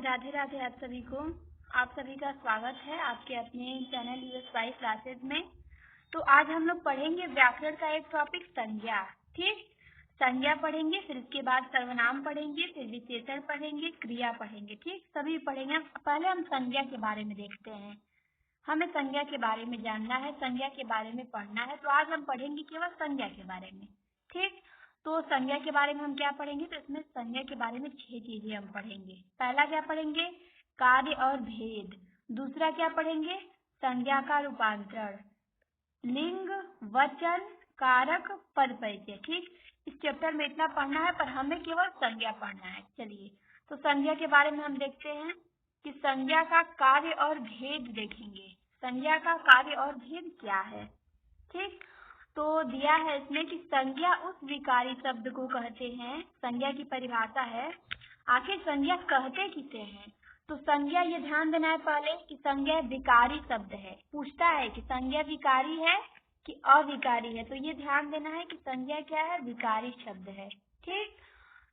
राधे राधे आप सभी को। आप सभी का स्वागत है आपके अपने चैनल US वाई क्लासेस में। तो आज हम लोग पढ़ेंगे व्याकरण का एक टॉपिक संज्ञा। ठीक, संज्ञा पढ़ेंगे, फिर इसके बाद सर्वनाम पढ़ेंगे, फिर विशेषण पढ़ेंगे, क्रिया पढ़ेंगे। ठीक, सभी पढ़ेंगे। पहले हम संज्ञा के बारे में देखते हैं। हमें संज्ञा के बारे में जानना है, संज्ञा के बारे में पढ़ना है। तो आज हम पढ़ेंगे केवल संज्ञा के बारे में। ठीक, तो संज्ञा के बारे में हम क्या पढ़ेंगे? तो इसमें संज्ञा के बारे में 6 चीजें हम पढ़ेंगे। पहला क्या पढ़ेंगे? कार्य और भेद। दूसरा क्या पढ़ेंगे? संज्ञा का रूपांतरण, लिंग, वचन, कारक, पद परिचय। ठीक, इस चैप्टर में इतना पढ़ना है, पर हमें केवल संज्ञा पढ़ना है। चलिए, तो संज्ञा के बारे में हम देखते हैं कि संज्ञा का कार्य और भेद देखेंगे। संज्ञा का कार्य और भेद क्या है? ठीक, तो दिया है इसमें कि संज्ञा उस विकारी शब्द को कहते हैं। संज्ञा की परिभाषा है। आखिर संज्ञा कहते किसे हैं? तो संज्ञा, ये ध्यान देना है पहले कि संज्ञा विकारी शब्द है। पूछता है कि संज्ञा विकारी है कि अविकारी है, तो ये ध्यान देना है कि संज्ञा क्या है? विकारी शब्द है। ठीक,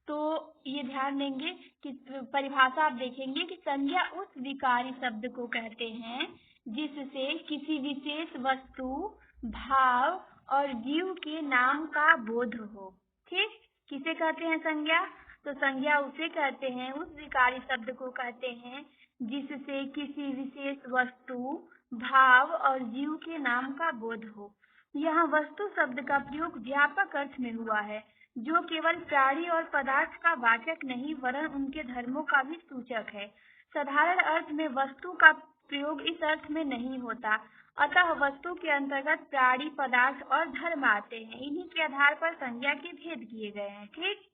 तो ये ध्यान देंगे कि परिभाषा आप देखेंगे कि संज्ञा उस विकारी शब्द को कहते हैं जिससे किसी विशेष वस्तु, भाव और जीव के नाम का बोध हो। ठीक, किसे कहते हैं संज्ञा? तो संज्ञा उसे कहते हैं, उस विकारी शब्द को कहते हैं जिससे किसी विशेष वस्तु, भाव और जीव के नाम का बोध हो। यहाँ वस्तु शब्द का प्रयोग व्यापक अर्थ में हुआ है, जो केवल प्राणी और पदार्थ का वाचक नहीं वरन उनके धर्मों का भी सूचक है। साधारण अर्थ में वस्तु का प्रयोग इस अर्थ में नहीं होता, अतः वस्तु के अंतर्गत प्राणी, पदार्थ और धर्म आते हैं। इन्हीं के आधार पर संज्ञा के भेद किए गए हैं। ठीक,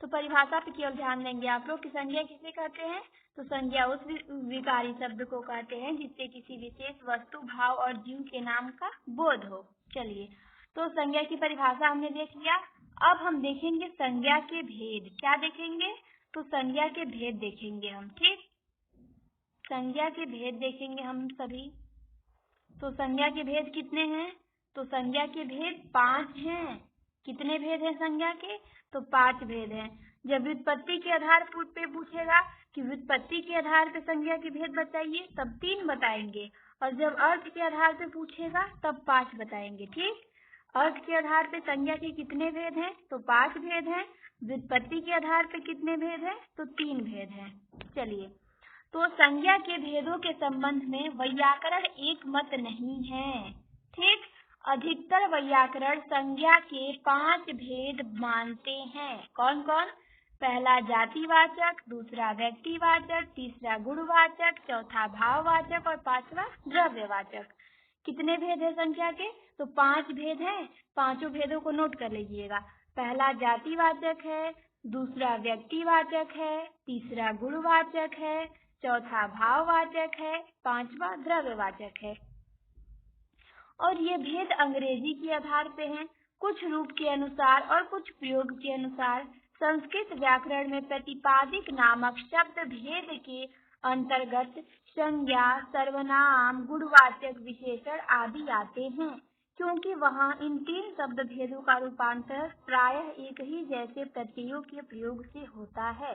तो परिभाषा पे केवल ध्यान देंगे आप लोग कि संज्ञा किसे कहते हैं। तो संज्ञा उस विकारी शब्द को कहते हैं जिससे किसी विशेष वस्तु, भाव और जीव के नाम का बोध हो। चलिए, तो संज्ञा की परिभाषा हमने देख लिया। अब हम देखेंगे संज्ञा के भेद। क्या देखेंगे? तो संज्ञा के भेद देखेंगे हम। ठीक, संज्ञा के भेद देखेंगे हम सभी। तो संज्ञा के भेद कितने हैं? तो संज्ञा के भेद 5 हैं। कितने भेद हैं संज्ञा के? तो 5 भेद हैं। जब व्युत्पत्ति के आधार पे पूछेगा कि व्युत्पत्ति के आधार पे संज्ञा के भेद बताइए, तब 3 बताएंगे, और जब अर्थ के आधार पे पूछेगा तब 5 बताएंगे। ठीक, अर्थ के आधार पे संज्ञा के कितने भेद हैं? तो 5 भेद हैं। व्युत्पत्ति के आधार पे कितने भेद हैं? तो 3 भेद हैं। चलिए, तो संज्ञा के भेदों के संबंध में वैयाकरण एक मत नहीं है। ठीक, अधिकतर वैयाकरण संज्ञा के 5 भेद मानते हैं। कौन कौन? पहला जातिवाचक, दूसरा व्यक्तिवाचक, तीसरा गुणवाचक, चौथा भाववाचक और 5वां द्रव्यवाचक। कितने भेद है संख्या के? तो 5 भेद हैं। 5 भेदों को नोट कर लीजिएगा। पहला जातिवाचक है, दूसरा व्यक्तिवाचक है, तीसरा गुणवाचक है, चौथा भाववाचक है, 5वां द्रव्यवाचक है। और ये भेद अंग्रेजी के आधार पे हैं, कुछ रूप के अनुसार और कुछ प्रयोग के अनुसार। संस्कृत व्याकरण में प्रतिपादिक नामक शब्द भेद के अंतर्गत संज्ञा, सर्वनाम, गुणवाचक, विशेषण आदि आते हैं, क्योंकि वहाँ इन 3 शब्द भेदों का रूपांतर प्रायः एक ही जैसे प्रत्ययों के प्रयोग से होता है।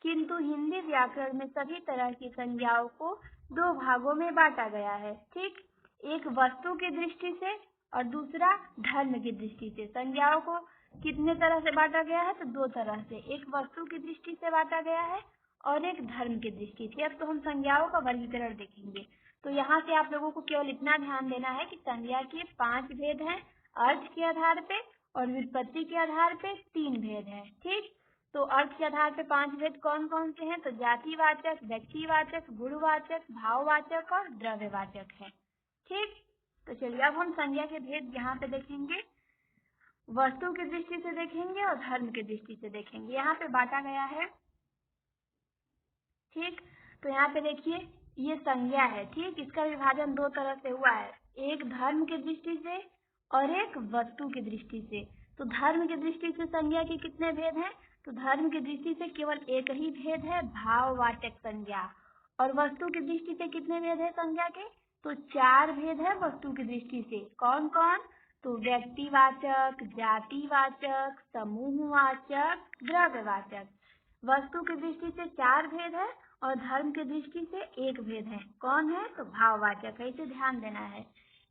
किंतु हिंदी व्याकरण में सभी तरह की संज्ञाओं को 2 भागों में बांटा गया है। ठीक, एक वस्तु की दृष्टि से और दूसरा धर्म की दृष्टि से। संज्ञाओं को कितने तरह से बांटा गया है? तो 2 तरह से, एक वस्तु की दृष्टि से बांटा गया है और एक धर्म की दृष्टि से। अब तो हम संज्ञाओं का वर्गीकरण देखेंगे। तो यहाँ से आप लोगों को केवल इतना ध्यान देना है कि संज्ञा के 5 भेद हैं, अर्थ के आधार पे और व्युत्पत्ति के आधार पे 3 भेद हैं। ठीक, तो अर्थ के आधार पे 5 भेद कौन कौन से हैं? तो जातिवाचक, व्यक्तिवाचक, गुणवाचक, भाववाचक और द्रव्यवाचक है। ठीक, तो चलिए अब हम संज्ञा के भेद यहाँ पे देखेंगे। वस्तु की दृष्टि से देखेंगे और धर्म की दृष्टि से देखेंगे। यहाँ पे बांटा गया है। ठीक, तो यहाँ पे देखिए ये संज्ञा है। ठीक, इसका विभाजन 2 तरह से हुआ है, एक धर्म की दृष्टि से और एक वस्तु की दृष्टि से। तो धर्म की दृष्टि से संज्ञा के कितने भेद हैं? तो धर्म की दृष्टि से केवल एक ही भेद है, भाववाचक संज्ञा। और वस्तु की दृष्टि से कितने भेद है संज्ञा के? तो 4 भेद है वस्तु की दृष्टि से। कौन कौन? तो व्यक्तिवाचक, जातिवाचक, समूहवाचक, द्रव्यवाचक। वस्तु की दृष्टि से 4 भेद है और धर्म की दृष्टि से 1 भेद है। कौन है? तो भाववाचक है। इसे ध्यान देना है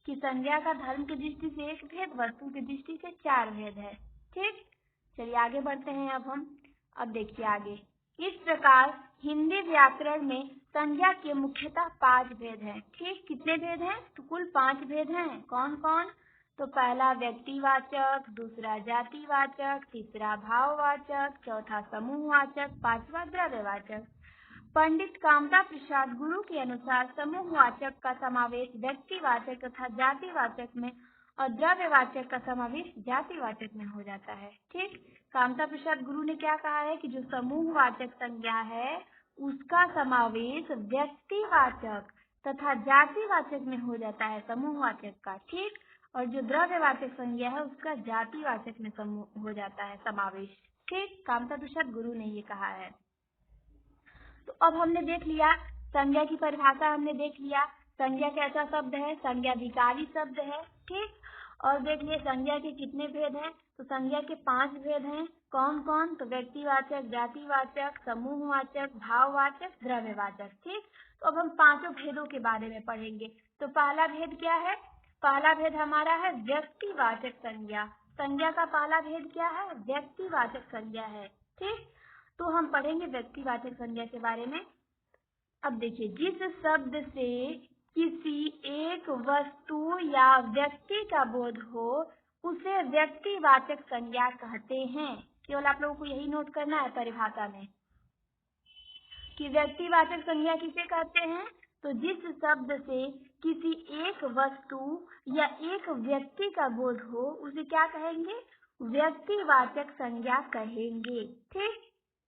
कि संज्ञा का धर्म की दृष्टि से 1 भेद, वस्तु की दृष्टि से 4 भेद है। ठीक, चलिए आगे बढ़ते हैं अब देखिए आगे। इस प्रकार हिंदी व्याकरण में संज्ञा के मुख्यतः 5 भेद हैं। ठीक, कितने भेद हैं? तो कुल 5 भेद हैं। कौन कौन? तो पहला व्यक्तिवाचक, दूसरा जातिवाचक, तीसरा भाववाचक, चौथा समूहवाचक, पांचवा द्रव्यवाचक। पंडित कामता प्रसाद गुरु के अनुसार समूहवाचक का समावेश व्यक्तिवाचक तथा जातिवाचक में और द्रव्यवाचक का समावेश जातिवाचक में हो जाता है। ठीक, कामता प्रसाद गुरु ने क्या कहा है कि जो समूहवाचक संज्ञा है उसका समावेश व्यक्तिवाचक तथा जातिवाचक में हो जाता है समूहवाचक का। ठीक, और जो द्रव्यवाचक संज्ञा है उसका जातिवाचक में हो जाता है समावेश। ठीक, कामता प्रसाद गुरु ने ये कहा है। तो अब हमने देख लिया संज्ञा की परिभाषा, हमने देख लिया संज्ञा कैसा शब्द है, संज्ञाधिकारी शब्द है। ठीक, और देख लिए संज्ञा के कितने भेद हैं। तो संज्ञा के 5 भेद हैं। कौन कौन? तो व्यक्तिवाचक, जातिवाचक, समूहवाचक, भाववाचक, द्रव्यवाचक। ठीक, तो अब हम 5 भेदों के बारे में पढ़ेंगे। तो पहला भेद क्या है? पहला भेद हमारा है व्यक्तिवाचक संज्ञा। संज्ञा का पहला भेद क्या है? व्यक्तिवाचक संज्ञा है। ठीक, तो हम पढ़ेंगे व्यक्तिवाचक संज्ञा के बारे में। अब देखिए, जिस शब्द से किसी एक वस्तु या व्यक्ति का बोध हो उसे व्यक्तिवाचक संज्ञा कहते हैं। केवल आप लोगों को यही नोट करना है परिभाषा में कि व्यक्तिवाचक संज्ञा किसे कहते हैं। तो जिस शब्द से किसी एक वस्तु या एक व्यक्ति का बोध हो उसे क्या कहेंगे? व्यक्तिवाचक संज्ञा कहेंगे। ठीक,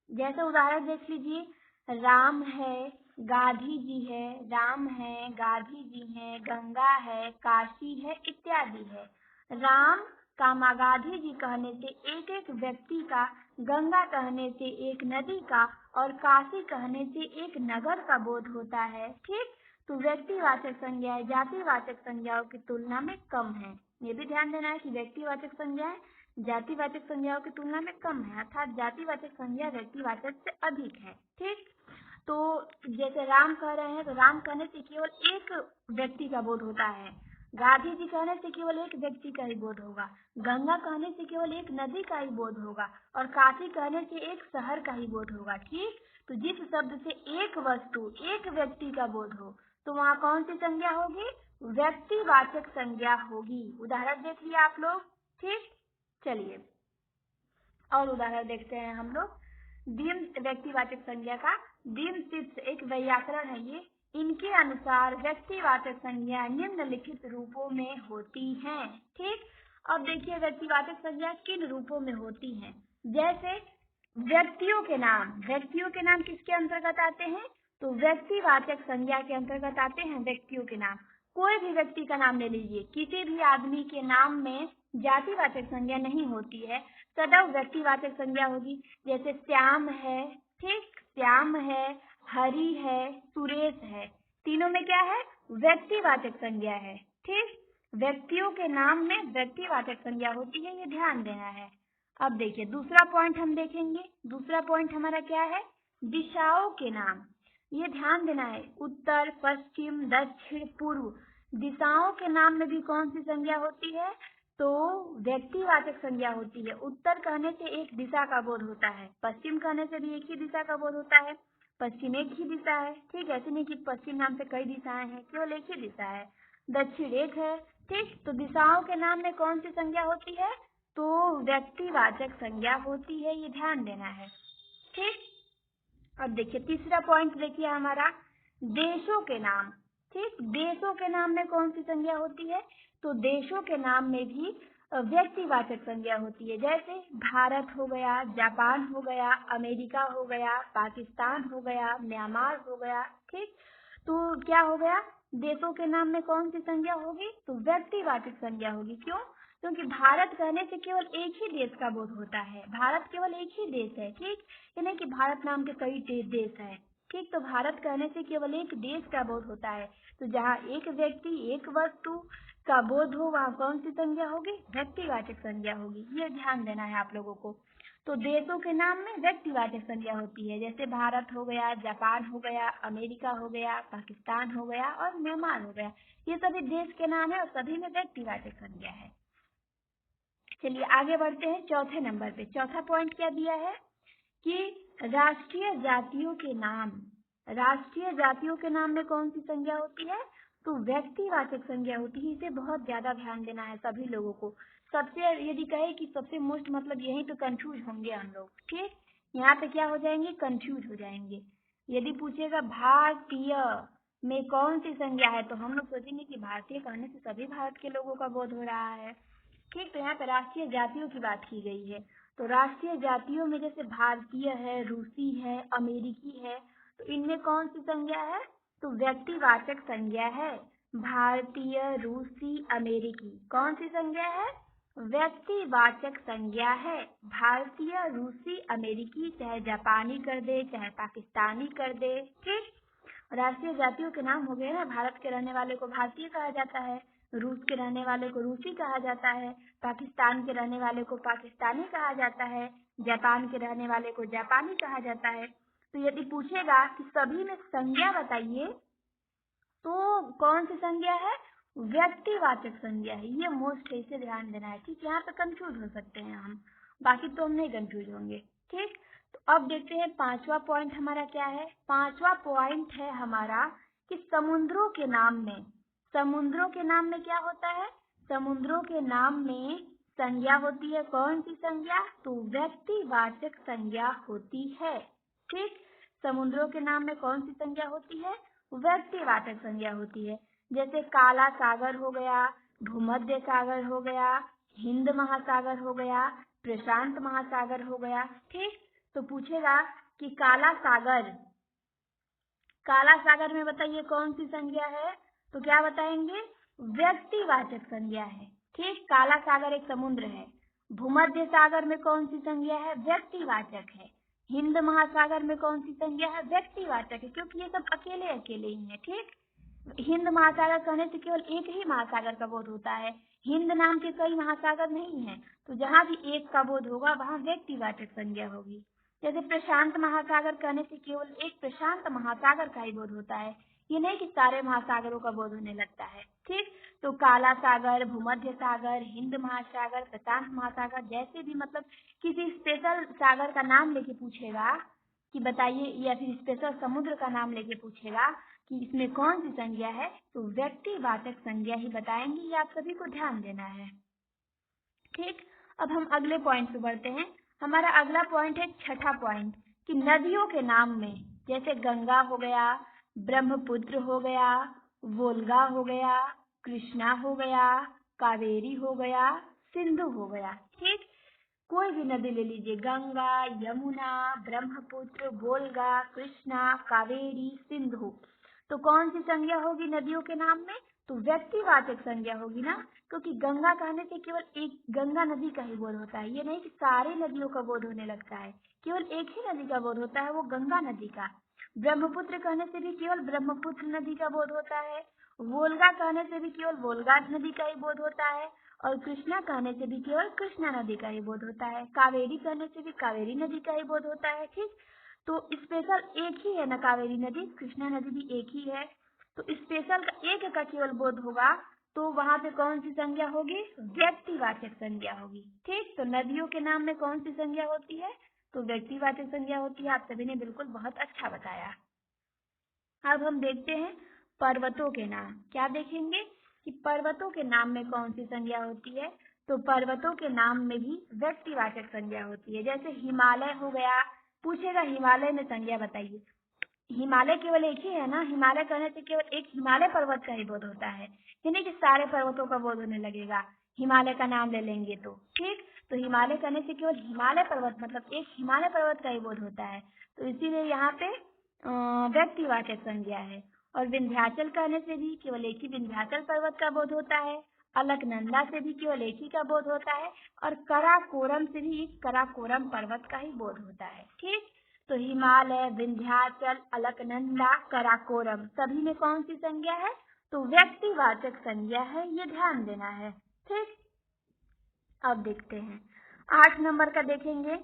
जैसे उदाहरण देख लीजिए, राम है, गांधी जी है, राम है, गांधी जी है, गंगा है, काशी है, इत्यादि है। राम कामा गांधी जी कहने से एक एक व्यक्ति का, गंगा कहने से एक नदी का और काशी कहने से एक नगर का बोध होता है। ठीक, तो व्यक्तिवाचक संज्ञाएं जातिवाचक संज्ञाओं की तुलना में कम है। ये भी ध्यान देना है कि व्यक्तिवाचक संज्ञाएं जातिवाचक संज्ञाओं की तुलना में कम है, अर्थात जातिवाचक संज्ञा व्यक्तिवाचक से अधिक है। ठीक, तो जैसे राम कह रहे हैं तो राम कहने से केवल एक व्यक्ति का बोध होता है, गांधी जी कहने से केवल एक व्यक्ति का ही बोध होगा, गंगा कहने से केवल एक नदी का ही बोध होगा और काशी कहने से एक शहर का ही बोध होगा। ठीक, तो जिस शब्द से एक वस्तु एक व्यक्ति का बोध हो तो वहाँ कौन सी संज्ञा होगी? व्यक्तिवाचक संज्ञा होगी। उदाहरण देख लिया आप लोग। ठीक, चलिए और उदाहरण देखते हैं हम लोग। द्विम व्यक्तिवाचक संज्ञा का द्विम एक व्याकरण है ये। इनके अनुसार व्यक्तिवाचक संज्ञा निम्नलिखित रूपों में होती हैं। ठीक, अब देखिए व्यक्तिवाचक संज्ञा किन रूपों में होती हैं। जैसे व्यक्तियों के नाम, व्यक्तियों के नाम किसके अंतर्गत आते हैं? तो व्यक्तिवाचक संज्ञा के अंतर्गत आते हैं व्यक्तियों के नाम। कोई भी व्यक्ति का नाम ले लीजिए, किसी भी आदमी के नाम में जातिवाचक संज्ञा नहीं होती है, सदैव व्यक्तिवाचक संज्ञा होगी। जैसे श्याम है, ठीक, श्याम है, हरि है, सुरेश है, तीनों में क्या है? व्यक्तिवाचक संज्ञा है। ठीक, व्यक्तियों के नाम में व्यक्तिवाचक संज्ञा होती है, ये ध्यान देना है। अब देखिए दूसरा पॉइंट हम देखेंगे। दूसरा पॉइंट हमारा क्या है? दिशाओं के नाम। ये ध्यान देना है, उत्तर, पश्चिम, दक्षिण, पूर्व दिशाओं के नाम में भी कौन सी संज्ञा होती है? तो व्यक्तिवाचक संज्ञा होती है। उत्तर कहने से एक दिशा का बोध होता है, पश्चिम कहने से भी एक ही दिशा का बोध होता है। पश्चिम एक ही दिशा है। ठीक, ऐसे नहीं कि पश्चिम नाम से कई दिशाएं हैं, केवल एक ही दिशा है। दक्षिण एक है। ठीक, तो दिशाओं के नाम में कौन सी संज्ञा होती है? तो व्यक्तिवाचक संज्ञा होती है, ये ध्यान देना है। ठीक, अब देखिए तीसरा पॉइंट देखिए हमारा, देशों के नाम। ठीक, देशों के नाम में कौन सी संज्ञा होती है? तो देशों के नाम में भी व्यक्तिवाचक संज्ञा होती है। जैसे भारत हो गया, जापान हो गया, अमेरिका हो गया, पाकिस्तान हो गया, म्यांमार हो गया। ठीक, तो क्या हो गया? देशों के नाम में कौन सी संज्ञा होगी? तो व्यक्तिवाचक संज्ञा होगी। क्यों? क्योंकि भारत कहने से केवल एक ही देश का बोध होता है, भारत केवल एक ही देश है। ठीक, ये नहीं कि भारत नाम के कई देश हैं। ठीक, तो भारत कहने से केवल एक देश का बोध होता है। तो जहाँ एक व्यक्ति एक वस्तु का बोध हो वहाँ कौन सी संज्ञा होगी? व्यक्तिवाचक संज्ञा होगी, ये ध्यान देना है आप लोगों को। तो देशों के नाम में व्यक्तिवाचक संज्ञा होती है, जैसे भारत हो गया, जापान हो गया, अमेरिका हो गया, पाकिस्तान हो गया और म्यांमार हो गया। ये सभी देश के नाम है और सभी में व्यक्तिवाचक संज्ञा है। चलिए आगे बढ़ते हैं चौथे नंबर पे। चौथा पॉइंट क्या दिया है कि राष्ट्रीय जातियों के नाम, राष्ट्रीय जातियों के नाम में कौन सी संज्ञा होती है? तो व्यक्तिवाचक संज्ञा होती है। इसे बहुत ज्यादा ध्यान देना है सभी लोगों को। सबसे यदि कहे कि सबसे मोस्ट मतलब यही तो कंफ्यूज होंगे हम लोग। ठीक, यहाँ पे क्या हो जाएंगे? कंफ्यूज हो जाएंगे। यदि पूछेगा भारतीय में कौन सी संज्ञा है, तो हम लोग सोचेंगे कि भारतीय कहने से सभी भारत के लोगों का बोध हो रहा है। ठीक, तो यहाँ पे राष्ट्रीय जातियों की बात की गई है। तो राष्ट्रीय जातियों में जैसे भारतीय है, रूसी है, अमेरिकी है, तो इनमें कौन सी संज्ञा है? तो व्यक्तिवाचक संज्ञा है। भारतीय, रूसी, अमेरिकी कौन सी संज्ञा है? व्यक्तिवाचक संज्ञा है। भारतीय, रूसी, अमेरिकी, चाहे जापानी कर दे, चाहे पाकिस्तानी कर दे। ठीक, राष्ट्रीय जातियों के नाम हो गए ना। भारत के रहने वाले को भारतीय कहा जाता है, रूस के रहने वाले को रूसी कहा जाता है, पाकिस्तान के रहने वाले को पाकिस्तानी कहा जाता है, जापान के रहने वाले को जापानी कहा जाता है। तो यदि पूछेगा कि सभी में संज्ञा बताइए, तो कौन सी संज्ञा है? व्यक्तिवाचक संज्ञा है। ये मोस्ट है, इसे ध्यान देना है। ठीक, यहाँ पे कंफ्यूज हो सकते हैं हम, बाकी तो हम नहीं कंफ्यूज होंगे। ठीक, तो अब देखते हैं पांचवा पॉइंट हमारा क्या है। पांचवा पॉइंट है हमारा कि समुद्रों के नाम में, समुद्रों के नाम में क्या होता है? समुद्रों के नाम में संज्ञा होती है। कौन सी संज्ञा? तो व्यक्तिवाचक संज्ञा होती है। ठीक, समुद्रों के नाम में कौन सी संज्ञा होती है? व्यक्तिवाचक संज्ञा होती है। जैसे काला सागर हो गया, भूमध्य सागर हो गया, हिंद महासागर हो गया, प्रशांत महासागर हो गया। ठीक, तो पूछेगा कि काला सागर, काला सागर में बताइए कौन सी संज्ञा है? तो क्या बताएंगे? व्यक्तिवाचक संज्ञा है। ठीक, काला सागर एक समुद्र है। भूमध्य सागर में कौन सी संज्ञा है? व्यक्तिवाचक है। हिंद महासागर में कौन सी संज्ञा है? व्यक्तिवाचक है, क्योंकि ये सब अकेले अकेले ही है। ठीक, हिंद महासागर कहने से केवल एक ही महासागर का बोध होता है। हिंद नाम के कई महासागर नहीं है, तो जहाँ भी एक का बोध होगा वहाँ व्यक्तिवाचक संज्ञा होगी। जैसे प्रशांत महासागर कहने से केवल एक प्रशांत महासागर का ही बोध होता है, ये नहीं कि सारे महासागरों का बोध होने लगता है। ठीक, तो काला सागर, भूमध्य सागर, हिंद महासागर, प्रशांत महासागर, जैसे भी मतलब किसी स्पेशल सागर का नाम लेके पूछेगा कि बताइए, या फिर स्पेशल समुद्र का नाम लेके पूछेगा कि इसमें कौन सी संज्ञा है, तो व्यक्तिवाचक संज्ञा ही बताएंगे। ये आप सभी को ध्यान देना है। ठीक, अब हम अगले पॉइंट पे बढ़ते हैं। हमारा अगला पॉइंट है छठा पॉइंट कि नदियों के नाम में, जैसे गंगा हो गया, ब्रह्मपुत्र हो गया, वोल्गा हो गया, कृष्णा हो गया, कावेरी हो गया, सिंधु हो गया। ठीक, कोई भी नदी ले लीजिए, गंगा, यमुना, ब्रह्मपुत्र, वोल्गा, कृष्णा, कावेरी, सिंधु, तो कौन सी संज्ञा होगी नदियों के नाम में? तो व्यक्तिवाचक संज्ञा होगी ना, क्योंकि गंगा कहने से केवल एक गंगा नदी का ही बोध होता है। ये नहीं कि सारी नदियों का बोध होने लगता है, केवल एक ही नदी का बोध होता है, वो गंगा नदी का। ब्रह्मपुत्र कहने से भी केवल ब्रह्मपुत्र नदी का बोध होता है। वोल्गा कहने से भी केवल वोल्गा नदी का ही बोध होता है। और कृष्णा कहने से भी केवल कृष्णा नदी का ही बोध होता है। कावेरी कहने से भी कावेरी नदी का ही बोध होता है। ठीक, तो स्पेशल एक ही है ना कावेरी नदी, कृष्णा नदी भी एक ही है, तो स्पेशल का एक का केवल बोध होगा, तो वहां पे कौन सी संज्ञा होगी? व्यक्तिवाचक संज्ञा होगी। ठीक, तो नदियों के नाम में कौन सी संज्ञा होती है? तो व्यक्तिवाचक संज्ञा होती है। आप सभी ने बिल्कुल बहुत अच्छा बताया। अब हम देखते हैं पर्वतों के नाम। क्या देखेंगे कि पर्वतों के नाम में कौन सी संज्ञा होती है? तो पर्वतों के नाम में भी व्यक्तिवाचक संज्ञा होती है। जैसे हिमालय हो गया, पूछेगा हिमालय में संज्ञा बताइए। हिमालय केवल एक ही है ना, हिमालय कहने से केवल एक हिमालय पर्वत का ही बोध होता है, ये नहीं कि सारे पर्वतों का बोध होने लगेगा हिमालय का नाम ले लेंगे तो। ठीक, तो हिमालय कहने से केवल हिमालय पर्वत मतलब एक हिमालय पर्वत का ही बोध होता है, तो इसीलिए यहाँ पे व्यक्तिवाचक संज्ञा है। और विंध्याचल कहने से भी केवल एक ही विंध्याचल पर्वत का बोध होता है। अलकनंदा से भी केवल एक ही का बोध होता है। और कराकोरम से भी कराकोरम पर्वत का ही बोध होता है। ठीक, तो हिमालय, विंध्याचल, अलकनंदा, कराकोरम सभी में कौन सी संज्ञा है? तो व्यक्तिवाचक संज्ञा है, ये ध्यान देना है। ठीक, अब देखते हैं 8 नंबर का देखेंगे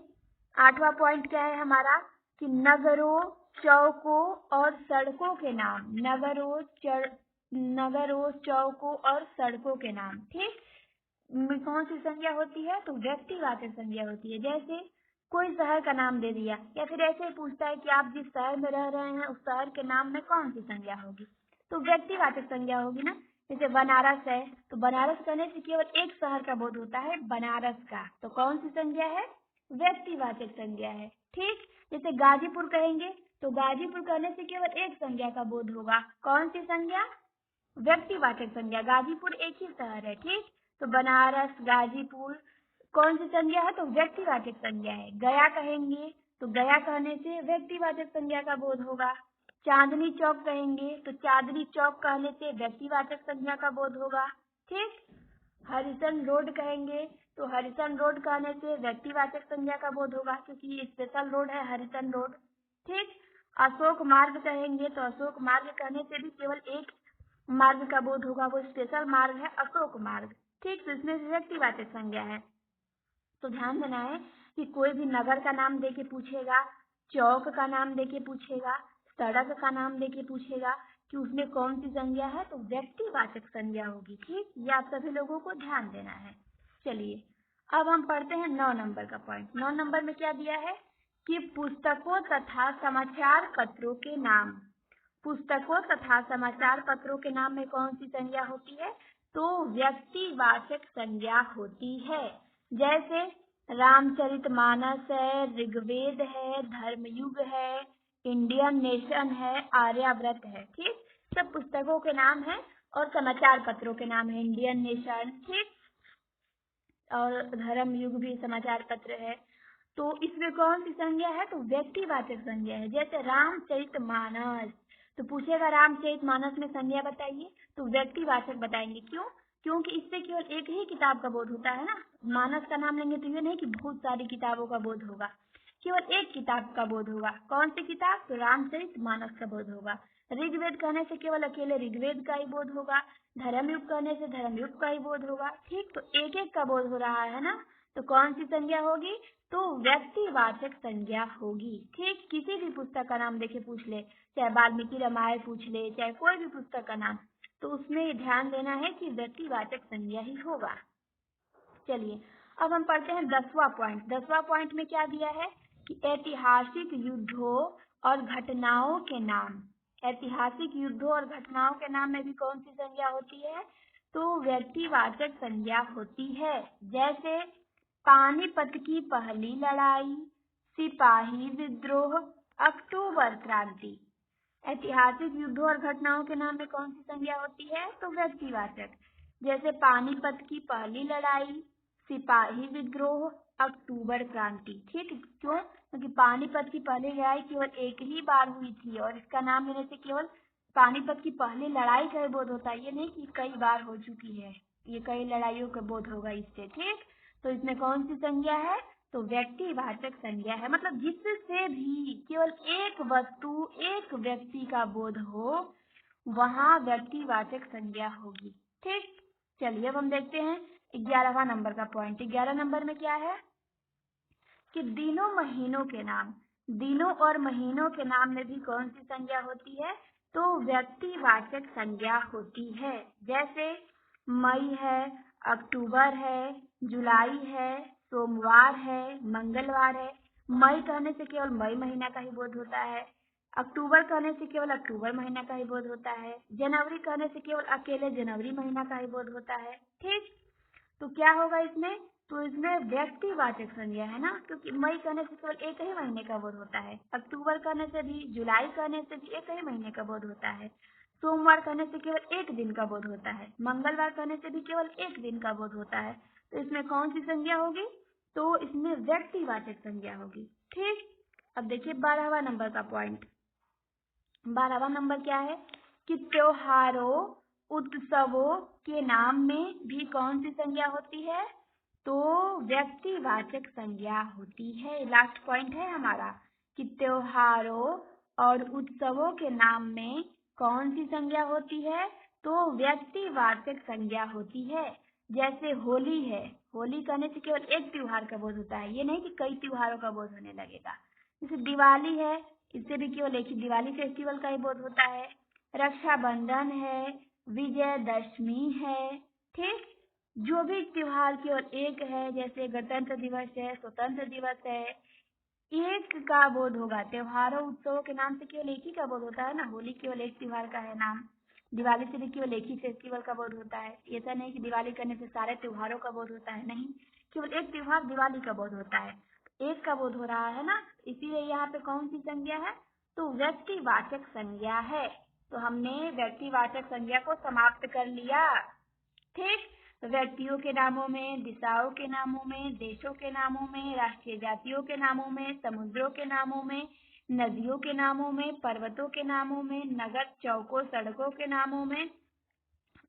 8वां पॉइंट क्या है हमारा कि नगरों, चौकों और सड़कों के नाम, नगरों, चौकों और सड़कों के नाम, ठीक, में कौन सी संज्ञा होती है? तो व्यक्तिवाचक संज्ञा होती है। जैसे कोई शहर का नाम दे दिया, या फिर ऐसे ही पूछता है कि आप जिस शहर में रह रहे हैं उस शहर के नाम में कौन सी संज्ञा होगी? तो व्यक्तिवाचक संज्ञा होगी ना। जैसे बनारस है, तो बनारस कहने से केवल एक शहर का बोध होता है, बनारस का, तो कौन सी संज्ञा है? व्यक्तिवाचक संज्ञा है, ठीक। जैसे गाजीपुर कहेंगे, तो गाजीपुर कहने से केवल एक संज्ञा का बोध होगा, कौन सी संज्ञा? व्यक्तिवाचक संज्ञा। गाजीपुर एक ही शहर है, ठीक। तो बनारस, गाजीपुर कौन सी संज्ञा है? तो व्यक्तिवाचक संज्ञा है। गया कहेंगे, तो गया कहने से व्यक्तिवाचक संज्ञा का बोध होगा। चांदनी चौक कहेंगे, तो चांदनी चौक कहने से व्यक्तिवाचक संज्ञा का बोध होगा, ठीक। हरिसन रोड कहेंगे, तो हरिसन रोड कहने से व्यक्तिवाचक संज्ञा का बोध होगा, क्योंकि ये स्पेशल रोड है हरिसन रोड, ठीक। अशोक मार्ग कहेंगे, तो अशोक मार्ग कहने से भी केवल एक मार्ग का बोध होगा, वो स्पेशल मार्ग है अशोक मार्ग, ठीक। तो इसमें व्यक्तिवाचक संज्ञा है। तो ध्यान देना है कि कोई भी नगर का नाम देके पूछेगा, चौक का नाम देके पूछेगा, सड़क का नाम देके पूछेगा कि उसमें कौन सी संज्ञा है, तो व्यक्तिवाचक संज्ञा होगी, ठीक। ये आप सभी लोगों को ध्यान देना है। चलिए अब हम पढ़ते हैं 9 नंबर का पॉइंट। 9 नंबर में क्या दिया है कि पुस्तकों तथा समाचार पत्रों के नाम, पुस्तकों तथा समाचार पत्रों के नाम में कौन सी संज्ञा होती है? तो व्यक्तिवाचक संज्ञा होती है। जैसे रामचरितमानस है, ऋग्वेद है, धर्मयुग है, इंडियन नेशन है, आर्याव्रत है, ठीक। सब पुस्तकों के नाम है और समाचार पत्रों के नाम है, इंडियन नेशन, ठीक, और धर्मयुग भी समाचार पत्र है। तो इसमें कौन सी संज्ञा है? तो व्यक्तिवाचक संज्ञा है। जैसे रामचरितमानस, तो पूछेगा रामचरितमानस में संज्ञा बताइए, तो व्यक्तिवाचक बताएंगे। क्यों? क्योंकि इससे केवल एक ही किताब का बोध होता है ना। मानस का नाम लेंगे तो ये नहीं कि बहुत सारी किताबों का बोध होगा, केवल एक किताब का बोध होगा। कौन सी किताब? तो रामचरितमानस का बोध होगा। ऋग्वेद कहने से केवल अकेले ऋग्वेद का ही बोध होगा, धर्मयुग कहने से धर्मयुग का ही बोध होगा, ठीक। तो एक एक का बोध हो रहा है ना, तो कौन सी संज्ञा होगी? तो व्यक्तिवाचक संज्ञा होगी, ठीक। किसी भी पुस्तक का नाम देके पूछ ले, चाहे वाल्मीकि रामायण पूछ ले, चाहे कोई भी पुस्तक का नाम, तो उसमें ध्यान देना है कि व्यक्तिवाचक संज्ञा ही होगा। चलिए अब हम पढ़ते हैं 10वां पॉइंट। 10वां पॉइंट में क्या दिया है कि ऐतिहासिक युद्धों और घटनाओं के नाम, ऐतिहासिक युद्धों और घटनाओं के नाम में भी कौन सी संज्ञा होती है? तो व्यक्तिवाचक संज्ञा होती है। जैसे पानीपत की पहली लड़ाई, सिपाही विद्रोह, अक्टूबर क्रांति। ऐतिहासिक युद्धों और घटनाओं के नाम में कौन सी संज्ञा होती है? तो व्यक्तिवाचक। जैसे पानीपत की पहली लड़ाई, सिपाही विद्रोह, अक्टूबर क्रांति, ठीक। क्यों? क्योंकि पानीपत की पहली लड़ाई केवल एक ही बार हुई थी और इसका नाम लेने से केवल पानीपत की पहली लड़ाई का बोध होता है, ये नहीं कि कई बार हो चुकी है, ये कई लड़ाइयों का बोध होगा इससे, ठीक। तो इसमें कौन सी संज्ञा है? तो व्यक्तिवाचक संज्ञा है। मतलब जिससे भी केवल एक वस्तु, एक व्यक्ति का बोध हो, वहाँ व्यक्तिवाचक संज्ञा होगी, ठीक। चलिए अब हम देखते हैं 11वां नंबर का पॉइंट। 11 नंबर में क्या है कि दिनों महीनों के नाम, दिनों और महीनों के नाम में भी कौन सी संज्ञा होती है? तो व्यक्तिवाचक संज्ञा होती है। जैसे मई है, अक्टूबर है, जुलाई है, सोमवार है, मंगलवार है। मई कहने से केवल मई महीना का ही बोध होता है, अक्टूबर कहने से केवल अक्टूबर महीना का ही बोध होता है, जनवरी कहने से केवल अकेले जनवरी महीना का ही बोध होता है, ठीक। तो क्या होगा इसमें? तो इसमें व्यक्तिवाचक संज्ञा है ना, क्योंकि मई कहने से केवल एक ही महीने का बोध होता है, अक्टूबर कहने से भी, जुलाई कहने से भी एक ही महीने का बोध होता है, सोमवार कहने से केवल एक दिन का बोध होता है, मंगलवार कहने से भी केवल एक दिन का बोध होता है। तो इसमें कौन सी संज्ञा होगी? तो इसमें व्यक्तिवाचक संज्ञा होगी, ठीक। अब देखिए 12वां नंबर का पॉइंट। 12वां नंबर क्या है कि त्योहारों, उत्सवों के नाम में भी कौन सी संज्ञा होती है? तो व्यक्तिवाचक संज्ञा होती है। लास्ट पॉइंट है हमारा कि त्योहारों और उत्सवों के नाम में कौन सी संज्ञा होती है? तो व्यक्तिवाचक संज्ञा होती है। जैसे होली है, होली कहने से केवल एक त्योहार का बोध होता है, ये नहीं कि कई त्योहारों का बोध होने लगेगा। जैसे दिवाली है, इससे भी केवल एक ही दिवाली फेस्टिवल का ही बोध होता है। रक्षाबंधन है, विजयदशमी है, ठीक। जो भी त्योहार केवल एक है, जैसे गणतंत्र दिवस है, स्वतंत्र दिवस है, एक का बोध होगा। त्योहारों उत्सवों के नाम से केवल एक ही का बोध होता है ना। होली केवल एक त्योहार का है नाम, दिवाली से भी केवल एक ही फेस्टिवल का बोध होता है। ऐसा नहीं कि दिवाली करने से सारे त्योहारों का बोध होता है, नहीं, केवल एक त्योहार दिवाली का बोध होता है, एक का बोध हो रहा है ना। इसीलिए यहाँ पे कौन सी संज्ञा है, तो व्यक्तिवाचक संज्ञा है। तो हमने व्यक्तिवाचक संज्ञा को समाप्त कर लिया, ठीक। व्यक्तियों के नामों में, दिशाओं के नामों में, देशों के नामों में, राष्ट्रीय जातियों के नामों में, समुद्रों के नामों में, नदियों के नामों में, पर्वतों के नामों में, नगर चौकों सड़कों के नामों में,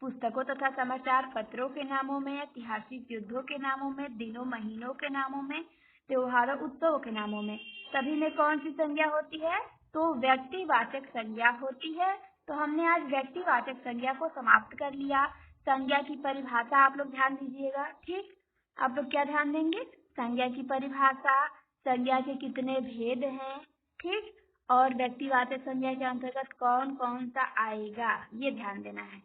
पुस्तकों तथा समाचार पत्रों के नामों में, ऐतिहासिक युद्धों के नामों में, दिनों महीनों के नामों में, त्योहारों उत्सवों के नामों में, सभी में कौन सी संज्ञा होती है, तो व्यक्तिवाचक संज्ञा होती है। तो हमने आज व्यक्तिवाचक संज्ञा को समाप्त कर लिया। संज्ञा की परिभाषा आप लोग ध्यान दीजिएगा, ठीक। आप लोग क्या ध्यान देंगे, संज्ञा की परिभाषा, संज्ञा के कितने भेद हैं, ठीक, और व्यक्तिवाचक संज्ञा के अंतर्गत कौन कौन सा आएगा, ये ध्यान देना है,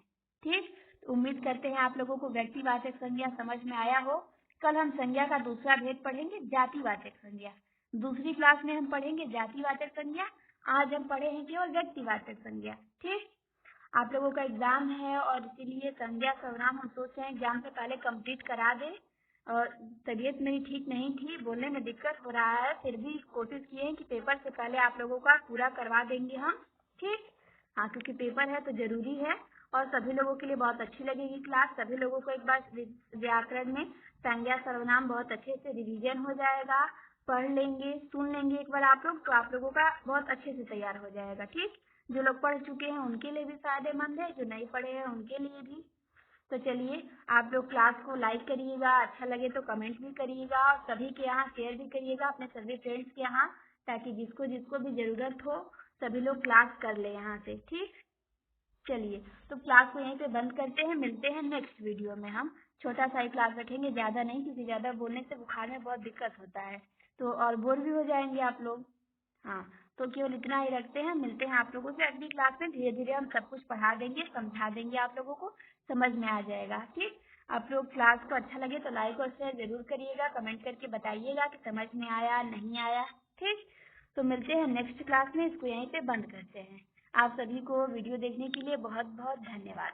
ठीक। तो उम्मीद करते हैं आप लोगों को व्यक्तिवाचक संज्ञा समझ में आया हो। कल हम संज्ञा का दूसरा भेद पढ़ेंगे, जातिवाचक संज्ञा। दूसरी क्लास में हम पढ़ेंगे जातिवाचक संज्ञा, आज हम पढ़े हैं केवल व्यक्तिवाचक संज्ञा, ठीक। आप लोगों का एग्जाम है और इसीलिए संज्ञा सर्वनाम हम सोच रहे हैं एग्जाम से पहले कंप्लीट करा दें। और तबीयत मेरी ठीक नहीं थी, बोलने में दिक्कत हो रहा है, फिर भी कोशिश किए हैं कि पेपर से पहले आप लोगों का पूरा करवा देंगे हम, ठीक। हाँ, क्योंकि पेपर है तो जरूरी है और सभी लोगों के लिए बहुत अच्छी लगेगी क्लास। सभी लोगों को एक बार व्याकरण में संज्ञा सर्वनाम बहुत अच्छे से रिवीजन हो जाएगा, पढ़ लेंगे, सुन लेंगे एक बार आप लोग, तो आप लोगों का बहुत अच्छे से तैयार हो जाएगा, ठीक। जो लोग पढ़ चुके हैं उनके लिए भी फायदेमंद है, जो नहीं पढ़े हैं उनके लिए भी। तो चलिए, आप लोग क्लास को लाइक करिएगा, अच्छा लगे तो कमेंट भी करिएगा और सभी के यहाँ शेयर भी करिएगा अपने सभी फ्रेंड्स के यहाँ, ताकि जिसको जिसको भी जरूरत हो सभी लोग क्लास कर ले यहाँ से, ठीक। चलिए, तो क्लास को यहीं पे बंद करते हैं, मिलते हैं नेक्स्ट वीडियो में। हम छोटा सा ही क्लास रखेंगे, ज्यादा नहीं, क्योंकि ज्यादा बोलने से बुखार में बहुत दिक्कत होता है, तो और बोर भी हो जाएंगे आप लोग। हाँ, तो केवल इतना ही रखते हैं, मिलते हैं आप लोगों से अगली क्लास में। धीरे धीरे हम सब कुछ पढ़ा देंगे, समझा देंगे, आप लोगों को समझ में आ जाएगा, ठीक। आप लोग क्लास को अच्छा लगे तो लाइक और शेयर जरूर करिएगा, कमेंट करके बताइएगा कि समझ में आया नहीं आया, ठीक। तो मिलते हैं नेक्स्ट क्लास में, इसको यहीं पे बंद करते हैं। आप सभी को वीडियो देखने के लिए बहुत बहुत धन्यवाद।